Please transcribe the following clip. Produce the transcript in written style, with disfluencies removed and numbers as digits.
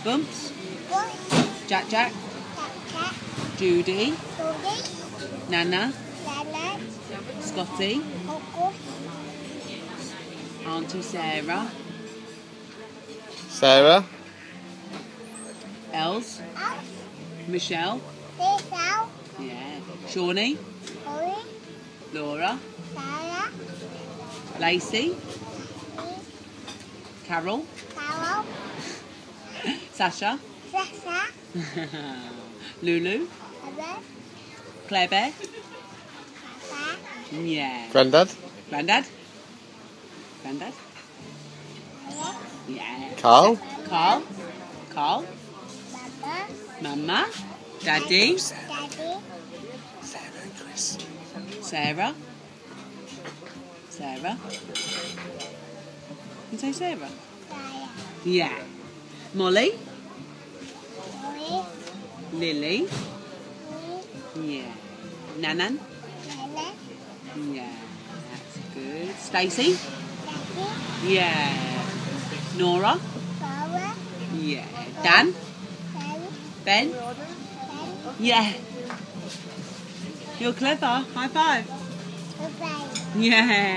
Bumps, Boy, Jack Jack, Cat, Judy, Judy, Nana, Nana, Scotty, Coco, Auntie Sarah, Sarah, Els, Elf, Michelle, Lisa, yeah, Shawnee, Ori, Laura, Sarah, Lacey, Lee, Carol, Carol, Sasha, Sasha, Lulu, Abel, Claire Bear, Papa, yeah, Grandad, Grandad, Grandad, Alex, yeah, Carl, Carl, Carl, Mama, Mama, Daddy, Daddy, Sarah and Chris. Sarah, Sarah, you say Sarah? Sarah, Yeah, Molly, Ori, Lily, Lee, yeah, Nanan, Nana, yeah, that's good, Stacey, Daddy, yeah, Nora, Laura, yeah, Dan, Ben, Ben, yeah, you're clever, high five, Ben, yeah.